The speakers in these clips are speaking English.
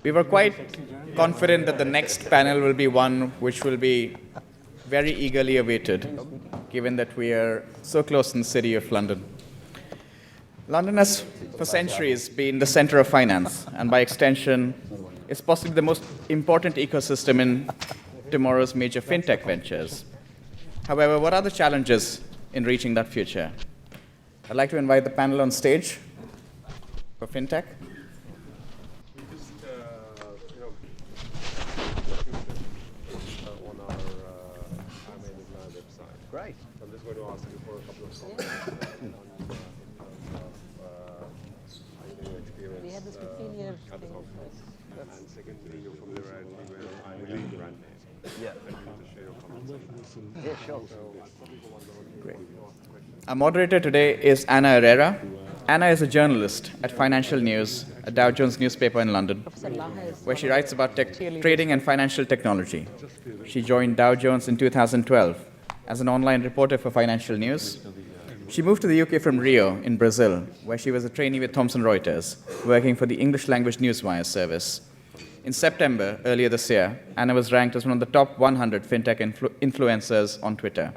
We were quite confident that the next panel will be one which will be very eagerly awaited, given that we are so close in the city of London. London has, for centuries, been the center of finance, and by extension, is possibly the most important ecosystem in tomorrow's major fintech ventures. However, what are the challenges in reaching that future? I'd like to invite the panel on stage for fintech. On our IIMA Alumni website. Great. So I'm just going to ask you for a couple of comments on your experience. We had this 15-year at the thing. conference. And secondly, your familiarity with IIMA brand name. Yeah. And you just share your comments on that. Yeah, sure. Great. Our moderator today is Anna Herrera. Anna is a journalist at Financial News, a Dow Jones newspaper in London, where she writes about trading and financial technology. She joined Dow Jones in 2012 as an online reporter for Financial News. She moved to the UK from Rio in Brazil, where she was a trainee with Thomson Reuters, working for the English language newswire service. In September, earlier this year, Anna was ranked as one of the top 100 fintech influencers on Twitter.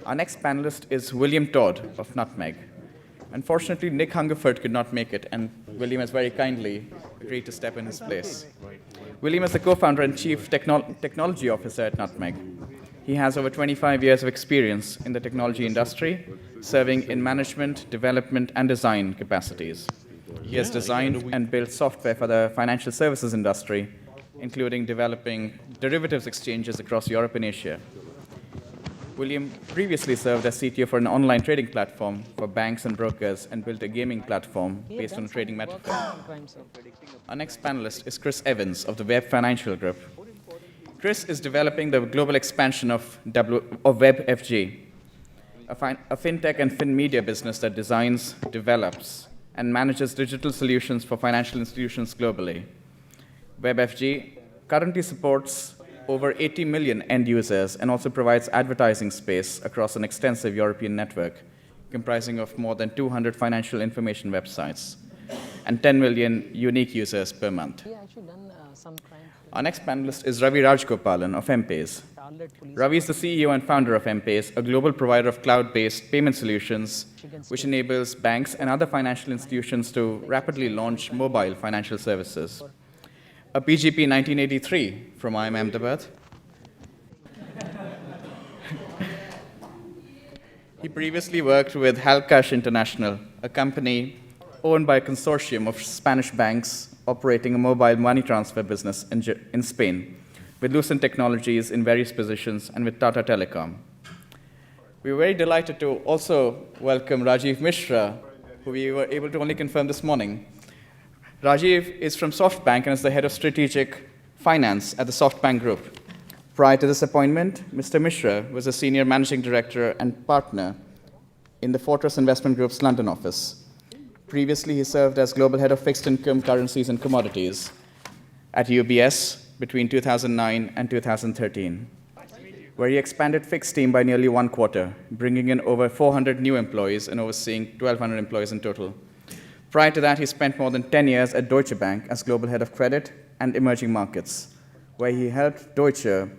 Our next panelist is William Todd of Nutmeg. Unfortunately, Nick Hungerford could not make it, and William has very kindly agreed to step in his place. William is the co-founder and chief technology officer at Nutmeg. He has over 25 years of experience in the technology industry, serving in management, development, and design capacities. He has designed and built software for the financial services industry, including developing derivatives exchanges across Europe and Asia. William previously served as CTO for an online trading platform for banks and brokers and built a gaming platform based on a trading metaphor. Our next panelist is Chris Evans of the Web Financial Group. Chris is developing the global expansion of WebFG, a fintech and finmedia business that designs, develops, and manages digital solutions for financial institutions globally. WebFG currently supports over 80 million end users and also provides advertising space across an extensive European network comprising of more than 200 financial information websites and 10 million unique users per month. Our next panelist is Ravi Rajgopalan of MPays. Ravi is the CEO and founder of MPays, a global provider of cloud-based payment solutions which enables banks and other financial institutions to rapidly launch mobile financial services. A PGP 1983 from IIM Ahmedabad. He previously worked with Halcash International, a company owned by a consortium of Spanish banks operating a mobile money transfer business in Spain, with Lucent Technologies in various positions and with Tata Telecom. We were very delighted to also welcome Rajiv Mishra, who we were able to only confirm this morning. Rajiv is from SoftBank and is the head of strategic finance at the SoftBank Group. Prior to this appointment, Mr. Mishra was a senior managing director and partner in the Fortress Investment Group's London office. Previously, he served as global head of fixed income, currencies, and commodities at UBS between 2009 and 2013, where he expanded fixed team by nearly one quarter, bringing in over 400 new employees and overseeing 1,200 employees in total. Prior to that, he spent more than 10 years at Deutsche Bank as global head of credit and emerging markets, where he helped Deutsche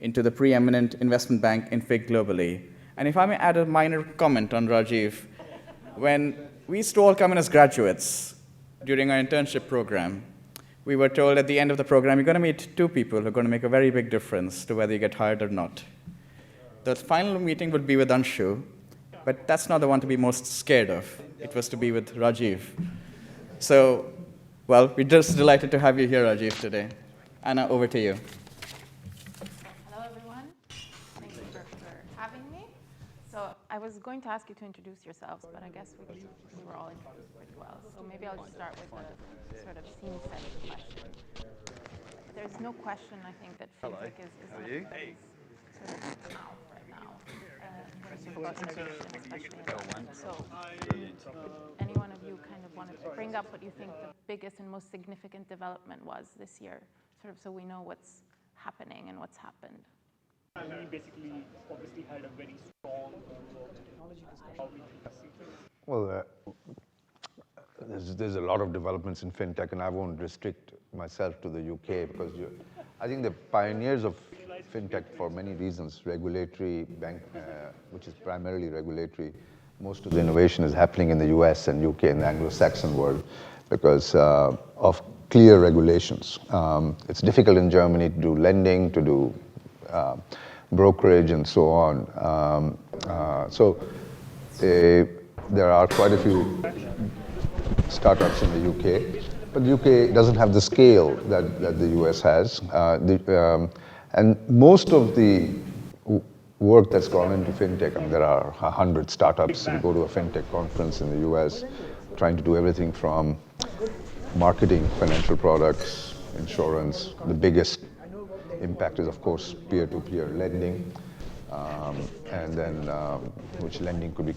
into the preeminent investment bank in FIG globally. And if I may add a minor comment on Rajiv, when we used to all come in as graduates during our internship program, we were told at the end of the program, you're going to meet two people who are going to make a very big difference to whether you get hired or not. The final meeting would be with Anshu, but that's not the one to be most scared of. It was to be with Rajiv. So, well, we're just delighted to have you here, Rajiv, today. Anna, over to you. Hello, everyone. Thank you for having me. So I was going to ask you to introduce yourselves, but I guess we were all introduced pretty well. So maybe I'll just start with a sort of scene-setting question. There's no question, I think, that fintech is one of the things sort of now, right now. About innovation, especially in London. So, any one of you kind of wanted to bring up what you think the biggest and most significant development was this year, sort of so we know what's happening and what's happened. We basically obviously had a very strong technology discussion. Well, there's a lot of developments in fintech, and I won't restrict myself to the UK because I think the pioneers of fintech for many reasons, regulatory, which is primarily regulatory. Most of the innovation is happening in the US and UK and the Anglo-Saxon world because of clear regulations. It's difficult in Germany to do lending, to do brokerage and so on. There are quite a few startups in the UK, but the UK doesn't have the scale that the US has. And most of the work that's gone into fintech, I mean, there are 100 startups. You go to a fintech conference in the US, trying to do everything from marketing financial products, insurance. The biggest impact is, of course, peer-to-peer lending. And then which lending could be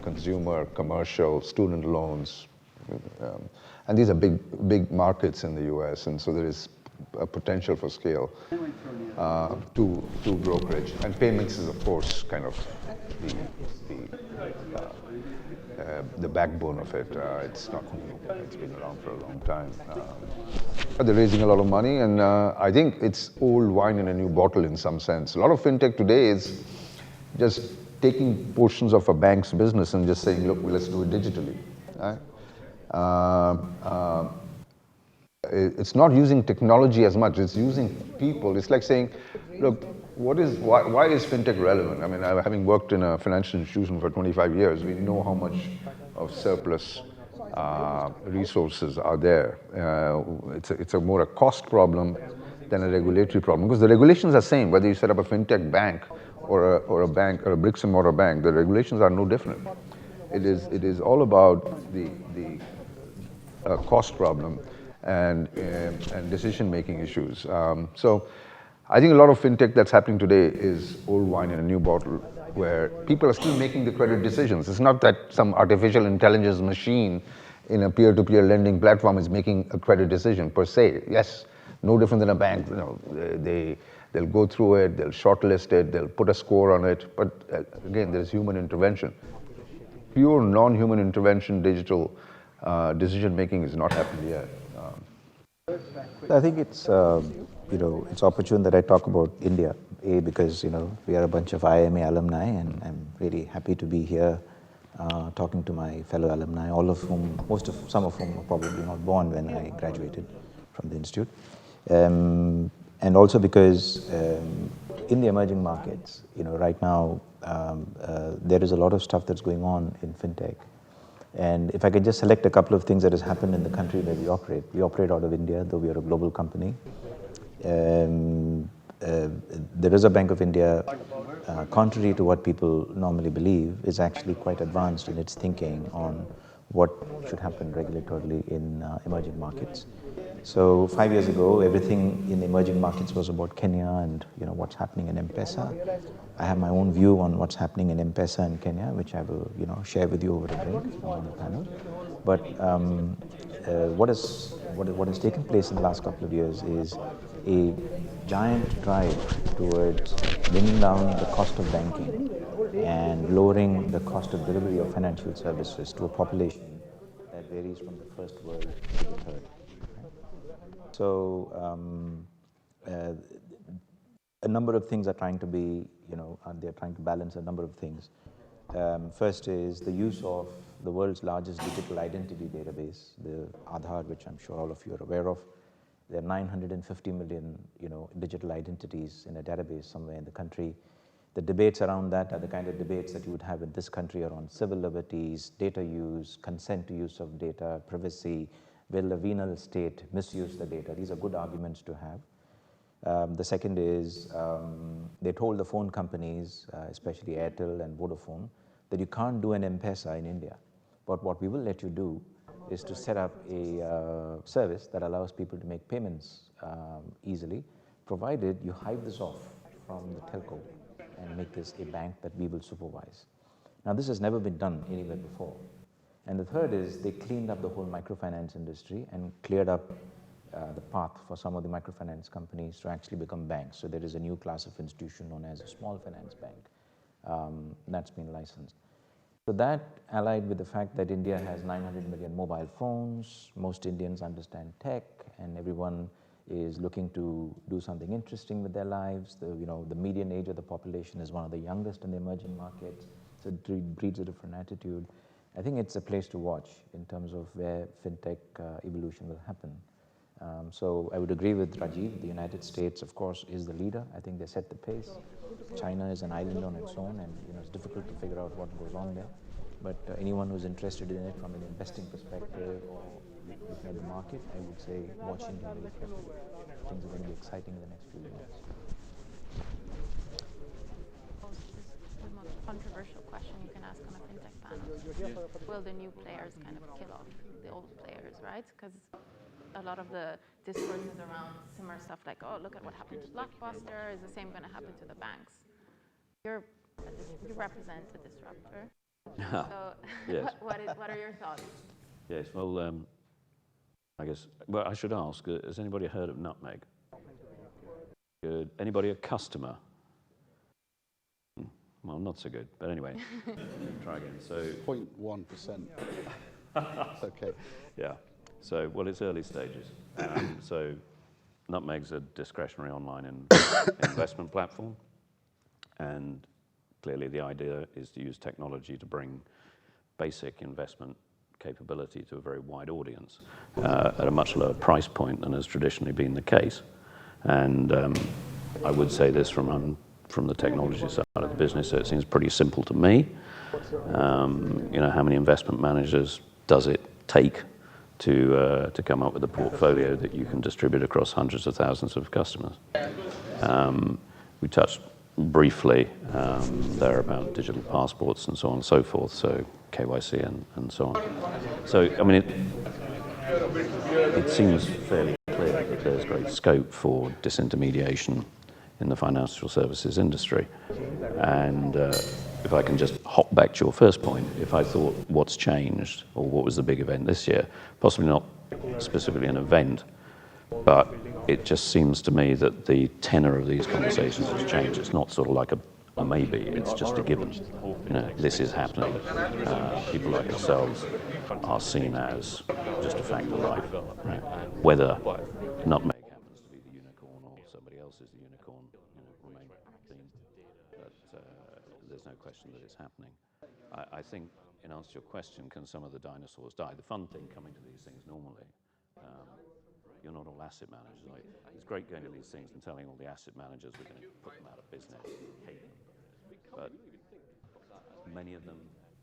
consumer, commercial, student loans. And these are big markets in the US, and so there is a potential for scale to brokerage. And payments is, of course, kind of the backbone of it. It's not new. It's been around for a long time. But they're raising a lot of money, and I think it's old wine in a new bottle in some sense. A lot of fintech today is just taking portions of a bank's business and just saying, look, let's do it digitally. Right? It's not using technology as much, it's using people. It's like saying, look, why is fintech relevant? I mean, having worked in a financial institution for 25 years, we know how much of surplus resources are there. It's a more a cost problem than a regulatory problem, because the regulations are same, whether you set up a fintech bank or a bank or a bricks and mortar bank, the regulations are no different. It is all about the cost problem and decision-making issues. So I think a lot of fintech that's happening today is old wine in a new bottle, where people are still making the credit decisions. It's not that some artificial intelligence machine in a peer-to-peer lending platform is making a credit decision per se. Yes, no different than a bank. You know, they'll go through it, they'll shortlist it, they'll put a score on it, but again, there's human intervention. Pure non-human intervention, digital decision-making is not happening yet. I think it's, it's opportune that I talk about India, because, we are a bunch of IIMA alumni, and I'm really happy to be here talking to my fellow alumni, some of whom were probably not born when I graduated from the institute. And also because in the emerging markets, right now, there is a lot of stuff that's going on in fintech. And if I could just select a couple of things that has happened in the country where we operate out of India, though we are a global company. The Reserve Bank of India, contrary to what people normally believe, is actually quite advanced in its thinking on what should happen regulatorily in emerging markets. So 5 years ago, everything in emerging markets was about Kenya and what's happening in M-Pesa. I have my own view on what's happening in M-Pesa in Kenya, which I will share with you over a drink on the panel. But what has taken place in the last couple of years is a giant drive towards bringing down the cost of banking and lowering the cost of delivery of financial services to a population that varies from the first world to the third. So a number of things are trying to be, they're trying to balance a number of things. First is the use of the world's largest digital identity database, the Aadhaar, which I'm sure all of you are aware of. There are 950 million, digital identities in a database somewhere in the country. The debates around that are the kind of debates that you would have in this country around civil liberties, data use, consent to use of data, privacy. Will a venal state misuse the data? These are good arguments to have. The second is they told the phone companies, especially Airtel and Vodafone, that you can't do an M-Pesa in India. But what we will let you do is to set up a service that allows people to make payments easily, provided you hive this off from the telco and make this a bank that we will supervise. Now, this has never been done anywhere before. And the third is they cleaned up the whole microfinance industry and cleared up the path for some of the microfinance companies to actually become banks. So there is a new class of institution known as a small finance bank that's been licensed. So that, allied with the fact that India has 900 million mobile phones, most Indians understand tech, and everyone is looking to do something interesting with their lives. The median age of the population is one of the youngest in the emerging markets, so it breeds a different attitude. I think it's a place to watch in terms of where fintech evolution will happen. So I would agree with Rajiv. The United States, of course, is the leader. I think they set the pace. China is an island on its own, and it's difficult to figure out what goes on there. But anyone who's interested in it from an investing perspective or looking at the market, I would say watch India very carefully. Things are going to be exciting in the next few years. The most controversial question you can ask on a fintech panel. Will the new players kind of kill off the old players, right? Because a lot of the discourse is around similar stuff like, oh, look at what happened to Blockbuster. Is the same going to happen to the banks? You represent a disruptor. So Yes. what are your thoughts? Yes, well, I guess, well, I should ask, has anybody heard of Nutmeg? Good. Anybody a customer? Well, not so good, but anyway, try again. So 0.1%. Okay. Yeah. So, well, it's early stages. So Nutmeg's a discretionary online investment platform. And clearly the idea is to use technology to bring basic investment capability to a very wide audience at a much lower price point than has traditionally been the case. And I would say this from the technology side of the business, so it seems pretty simple to me. How many investment managers does it take to come up with a portfolio that you can distribute across hundreds of thousands of customers? We touched briefly there about digital passports and so on and so forth, so KYC and so on. So, I mean, it seems fairly clear that there's great scope for disintermediation in the financial services industry. And if I can just hop back to your first point, if I thought what's changed or what was the big event this year, possibly not specifically an event, but it just seems to me that the tenor of these conversations has changed. It's not sort of like a maybe, it's just a given. This is happening. People like ourselves are seen as just a fact of life. Right? Whether Nutmeg happens to be the unicorn or somebody else is the unicorn, remains seen. But there's no question that it's happening. I think, in answer to your question, can some of the dinosaurs die? The fun thing coming to these things normally, you're not all asset managers. It's great going to these things and telling all the asset managers we're going to put them out of business, hate them. But many of them,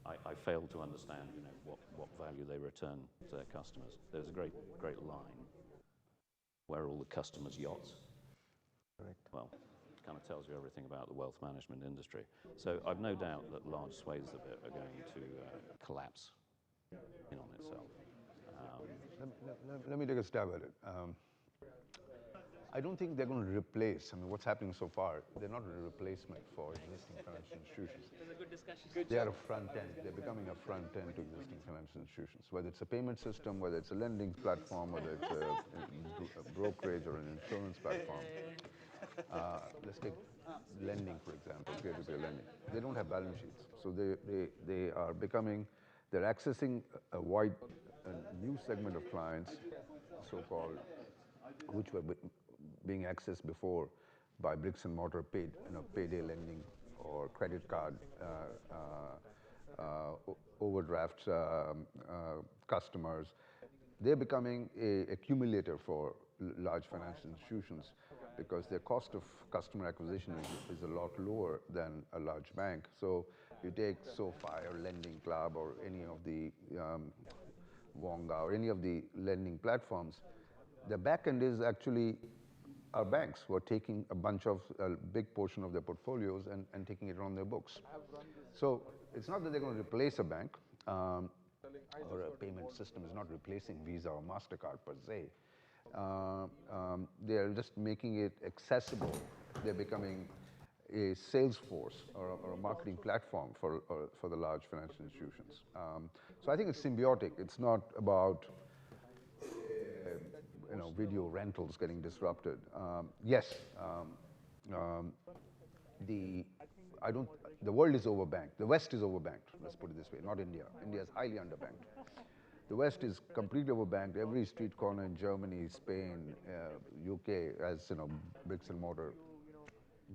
I fail to understand, what value they return to their customers. There's a great line, where are all the customers' yachts? Correct. Well, it kind of tells you everything about the wealth management industry. So I've no doubt that large swathes of it are going to collapse in on itself. Let me take a stab at it. I don't think they're going to replace, what's happening so far, they're not a replacement for existing financial institutions. They are a front end. They're becoming a front end to existing financial institutions, whether it's a payment system, whether it's a lending platform, whether it's a brokerage or an insurance platform. Let's take lending, for example, peer-to-peer lending. They don't have balance sheets. So they're accessing a new segment of clients, so-called, which were being accessed before by bricks and mortar payday lending or credit card overdraft customers. They're becoming an accumulator for large financial institutions because their cost of customer acquisition is a lot lower than a large bank. So you take SoFi or Lending Club or any of the Wonga or any of the lending platforms, the back end is actually our banks who are taking a big portion of their portfolios and taking it on their books. So it's not that they're going to replace a bank or a payment system is not replacing Visa or MasterCard per se. They're just making it accessible. They're becoming a sales force or a marketing platform for the large financial institutions. So I think it's symbiotic. It's not about video rentals getting disrupted. Yes, the the world is overbanked. The West is overbanked, let's put it this way, not India. India is highly underbanked. The West is completely overbanked. Every street corner in Germany, Spain, UK has, bricks and mortar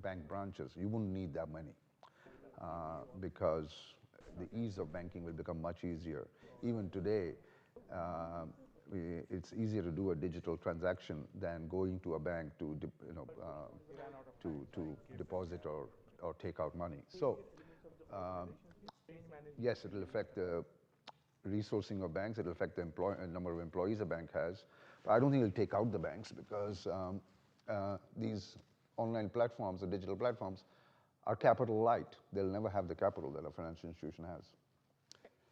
bank branches. You wouldn't need that many because the ease of banking will become much easier. Even today, it's easier to do a digital transaction than going to a bank to deposit or take out money. So yes, it will affect the resourcing of banks. It will affect the number of employees a bank has. But I don't think it will take out the banks because these online platforms, the digital platforms, are capital light. They'll never have the capital that a financial institution has.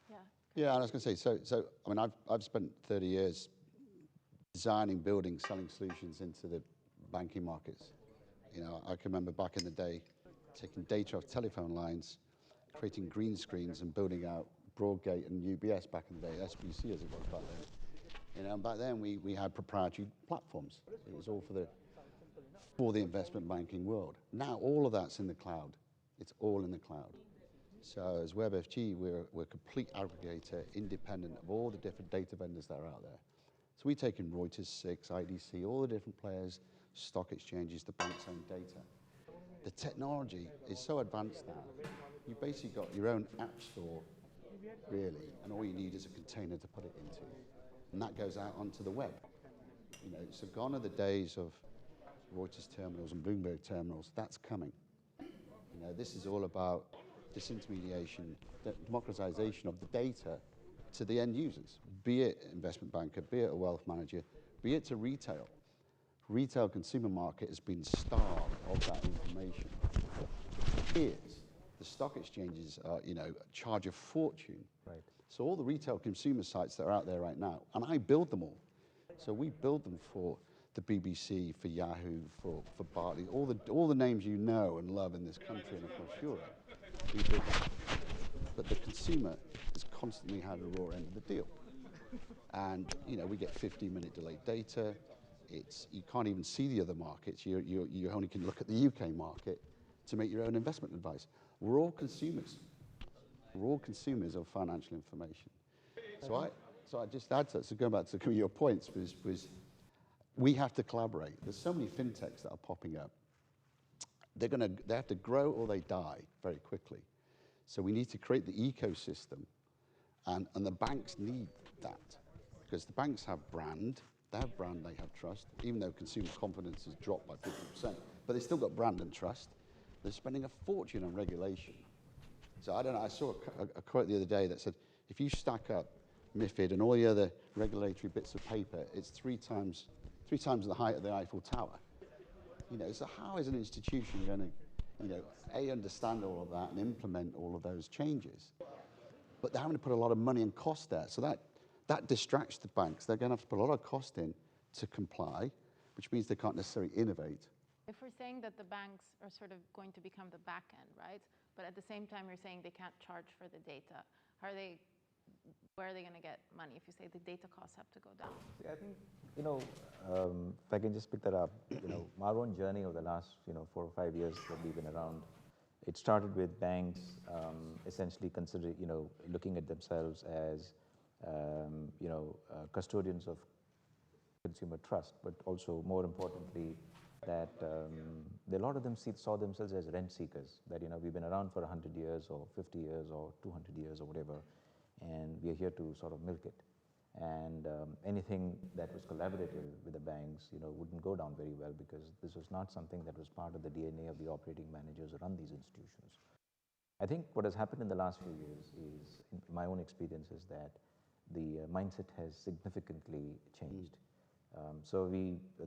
Yeah. Yeah, I was going to say, so I mean, I've spent 30 years designing, building, selling solutions into the banking markets. I can remember back in the day taking data off telephone lines, creating green screens and building out Broadgate and UBS back in the day, SBC as it was back then. And back then we had proprietary platforms. It was all for the investment banking world. Now all of that's in the cloud. It's all in the cloud. So as WebFG, we're a complete aggregator, independent of all the different data vendors that are out there. So we take in Reuters, SIX, IDC, all the different players, stock exchanges, the bank's own data. The technology is so advanced now, you've basically got your own app store, really, and all you need is a container to put it into. And that goes out onto the web. So gone are the days of Reuters terminals and Bloomberg terminals. That's coming. This is all about disintermediation, democratization of the data to the end users, be it investment banker, be it a wealth manager, be it to retail. Retail consumer market has been starved of that information. Years. The stock exchanges are, charge a fortune. Right. So all the retail consumer sites that are out there right now, and I build them all. So we build them for the BBC, for Yahoo, for Barclays, all the names you know and love in this country and across Europe. We build them. But the consumer has constantly had a raw end of the deal. And, we get 15-minute delayed data. You can't even see the other markets. You only can look at the UK market to make your own investment advice. We're all consumers. We're all consumers of financial information. So I just add to that. So going back to your points was we have to collaborate. There's so many fintechs that are popping up. They have to grow or they die very quickly. So we need to create the ecosystem, and the banks need that because the banks have brand. They have brand, they have trust, even though consumer confidence has dropped by 50%. But they still got brand and trust. They're spending a fortune on regulation. So I don't know, I saw a quote the other day that said, if you stack up MiFID and all the other regulatory bits of paper, it's three times the height of the Eiffel Tower. So how is an institution going to, understand all of that and implement all of those changes? But they're having to put a lot of money and cost there. So that distracts the banks. They're going to have to put a lot of cost in to comply, which means they can't necessarily innovate. If we're saying that the banks are sort of going to become the back end, right? But at the same time, you're saying they can't charge for the data. Where are they going to get money if you say the data costs have to go down? I think, if I can just pick that up, our own journey over the last, 4 or 5 years that we've been around, it started with banks essentially looking at themselves as, custodians of consumer trust, but also more importantly, that a lot of them saw themselves as rent seekers, that, we've been around for 100 years or 50 years or 200 years or whatever, and we are here to sort of milk it. And anything that was collaborative with the banks, wouldn't go down very well because this was not something that was part of the DNA of the operating managers who run these institutions. I think what has happened in the last few years is, in my own experience, is that the mindset has significantly changed. So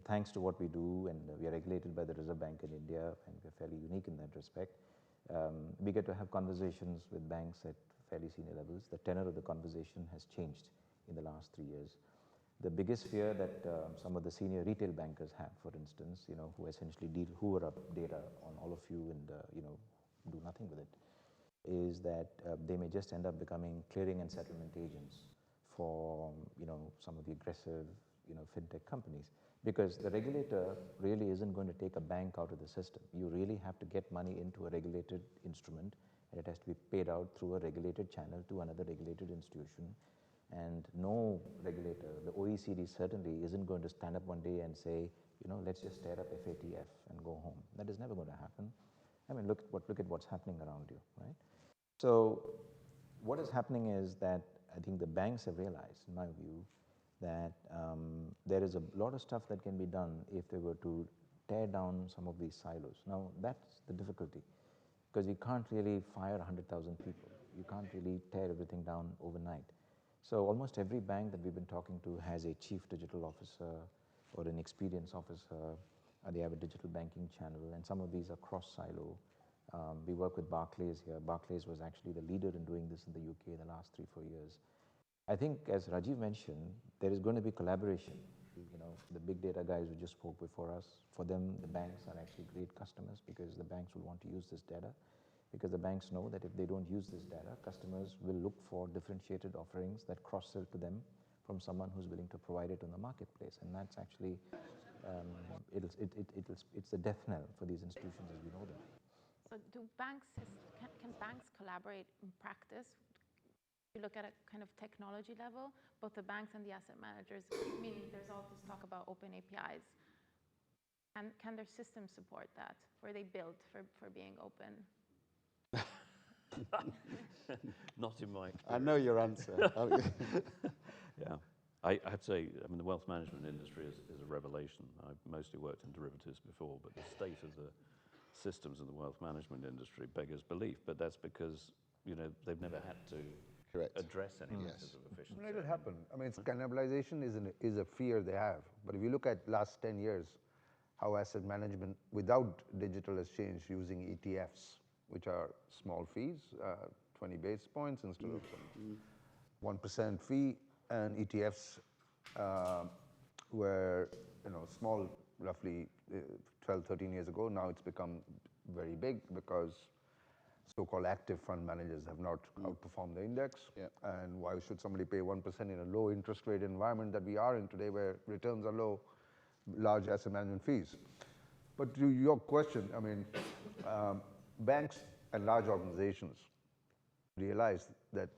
thanks to what we do, and we are regulated by the Reserve Bank in India, and we're fairly unique in that respect, we get to have conversations with banks at fairly senior levels. The tenor of the conversation has changed in the last 3 years. The biggest fear that some of the senior retail bankers have, for instance, who essentially hoover up data on all of you and do nothing with it, is that they may just end up becoming clearing and settlement agents for some of the aggressive fintech companies, because the regulator really isn't going to take a bank out of the system. You really have to get money into a regulated instrument, and it has to be paid out through a regulated channel to another regulated institution. And no regulator, the OECD certainly isn't going to stand up one day and say, let's just tear up FATF and go home. That is never going to happen. I mean, look at what's happening around you, right? So what is happening is that I think the banks have realized, in my view, that there is a lot of stuff that can be done if they were to tear down some of these silos. Now, that's the difficulty, because you can't really fire 100,000 people. You can't really tear everything down overnight. So almost every bank that we've been talking to has a chief digital officer or an experience officer. They have a digital banking channel, and some of these are cross-silo. We work with Barclays here. Barclays was actually the leader in doing this in the UK in the last 3-4 years. I think, as Rajiv mentioned, there is going to be collaboration. The big data guys who just spoke before us, for them, the banks are actually great customers, because the banks will want to use this data, because the banks know that if they don't use this data, customers will look for differentiated offerings that cross-sell to them from someone who's willing to provide it on the marketplace. And that's actually, it's the death knell for these institutions as we know them. So can banks collaborate in practice? You look at a kind of technology level, both the banks and the asset managers, meaning there's all this talk about open APIs. And can their systems support that? Were they built for being open? Not in my experience. I know your answer. Yeah. I have to say, I mean, the wealth management industry is a revelation. I've mostly worked in derivatives before, but the state of the systems in the wealth management industry beggars belief. But that's because, they've never had to address any matters of efficiency. Let it happen. I mean, cannibalization is a fear they have. But if you look at last 10 years, how asset management without digital has changed using ETFs, which are small fees, 20 basis points instead of 1% fee, and ETFs were small roughly 12, 13 years ago. Now it's become very big because so-called active fund managers have not outperformed the index. Yeah. And why should somebody pay 1% in a low interest rate environment that we are in today, where returns are low, large asset management fees? But to your question, I mean, banks and large organizations realize that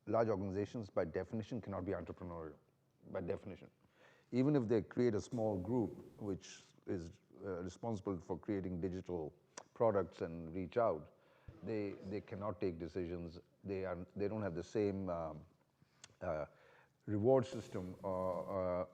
large organizations by definition cannot be entrepreneurial, by definition. Even if they create a small group which is responsible for creating digital products and reach out, they cannot take decisions. They don't have the same reward system or